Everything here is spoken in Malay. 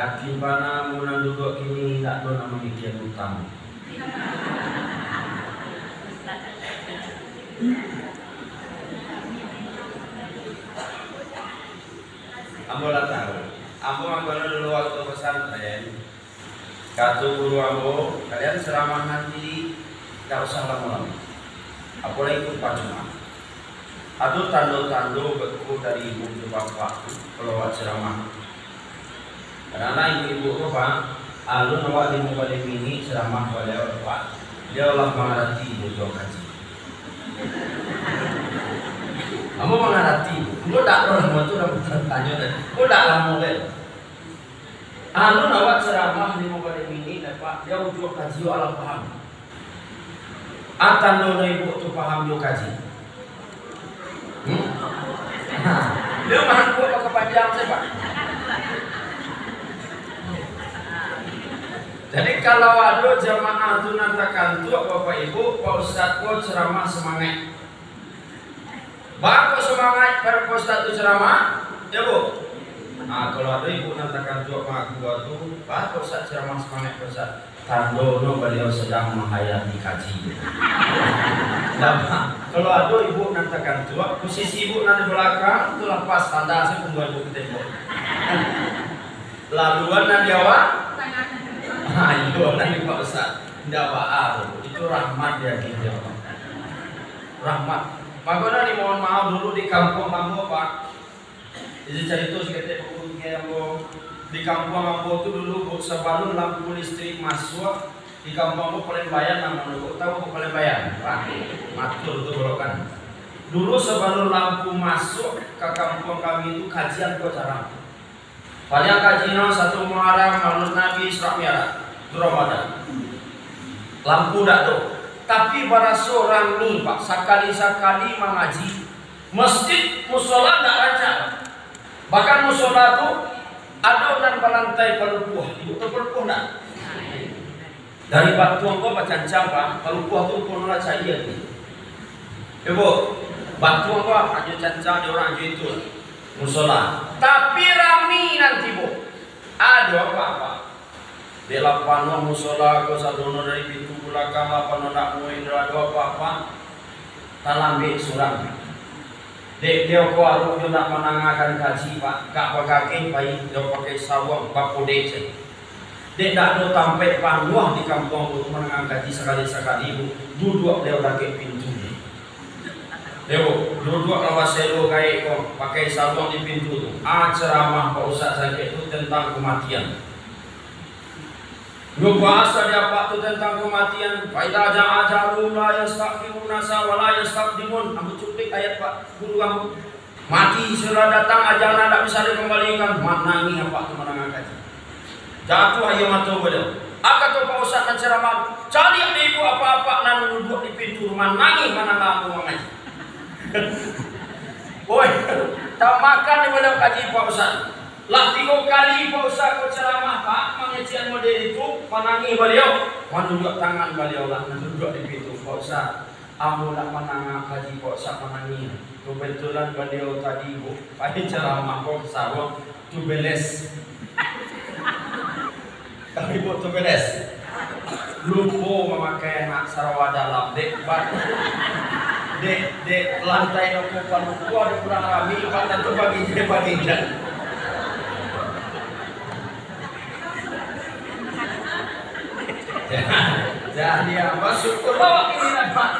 yakin pana muna duduk kini tak do nama mikian utang. Ambo lah tahu. Ambo mangkono dulu waktu pesantren. Kata guru ambo, kalian ceramah nanti tak usah lama-lama. Apalagi ikut pacuma. Ada tanda-tanda beku dari ibu ke bapak kalau buat ceramah. Karena ibu-ibu apa? Alun awak di muka ini ceramah pada bapak. Dia olah mengerti bodoh kaji. Kamu mengerti? Kamu tak pernah tu dah bertanya dan kamu tak lama leh. Alun awak ceramah di muka ini dapat dia ujuk kaji alam paham. Atau ibu tu paham dia kaji. Dia mampu apa kepanjang saya Pak. Jadi kalau ada jamaah tu nantakan tu Bapak Ibu, Pak Ustaz tu ceramah semangat. Bagus semangat para Pak Ustaz tu ceramah, ya Bu. Nah, kalau ada ibu nantakan tu Pak gua tu, Pak Ustaz ceramah semangat Pak Ustaz. Tandono beliau sedang menghayati kaji. Nah, kalau ada ibu nantakan tua, posisi ibu nanti belakang itu lepas tanda saya tunggu ibu ke tembok. Laluan nanti awak, ayo nanti Pak Ustaz, tidak apa itu rahmat ya gitu. Rahmat. Makanya nih mohon maaf dulu di kampung kamu Pak. Jadi cerita sekitar buku kamu. Di kampung aku tu dulu sebelum lampu listrik masuk di kampung aku Palembayan nama lu tahu aku Palembayan matur tu belokan. Dulu sebelum lampu masuk ke kampung kami itu kajian tu cara. Banyak kajian satu Muharram, Maulid Nabi, Isra Mi'raj, Ramadan. Lampu dak tu. Tapi para seorang ni Pak sekali-sekali mengaji masjid musola dak rancang. Bahkan musola tu ada dan balantai palupuh, ibu tahu palupuh tak? Dari batu engkau macam campur, palupuh tu pun orang cair ni. Ibu, batu engkau aja cancang dia orang aja itu musola. Tapi rami nanti bu, ada apa-apa. Bela panu musola kau sadono dari pintu belakang apa nak muin ada apa-apa. Talambe surang. Dek dia ko aru dia nak menangakan kaji Pak, kak pakai baik dia pakai sawang pakode je. Dek dak do tampai panuah di kampung untuk menangakan kaji sekali-sekali ibu. Duduk dia lagi pintu ni. Dewo, duduk lawas selo kai ko pakai sawang di pintu tu. Ceramah Pak Ustaz saya itu tentang kematian. Lu bahasa dia Pak tu tentang kematian. Faida ja'ajalum la yastaghfiruna wa la yastaqdimun. Ambil cuplik ayat Pak guru kamu. Mati sudah datang ajalnya tak bisa dikembalikan. Mana ni apa tu menangkan kaji. Jatuh ayo matu beliau. Akan tu Pak Ustaz dan ceramah. Cari ada ibu apa-apa nan duduk di pintu rumah nangis mana kamu mengaji. Oi, tak makan di beliau kaji Pak Ustaz. Lah 3 kali Pak Ustaz ko ceramah Pak pengajian model itu menangi beliau menunjuk tangan beliau lah duduk di pintu Pak Ustaz ambo nak menang kaji Pak Ustaz menangi kebetulan beliau tadi bu pada ceramah kok sawah tu beles tapi bu tu beles lupa memakai anak Sarawak dalam dek lantai nopo panuku ada kurang rami Pak tentu bagi dia jadi apa syukur bawa ini Pak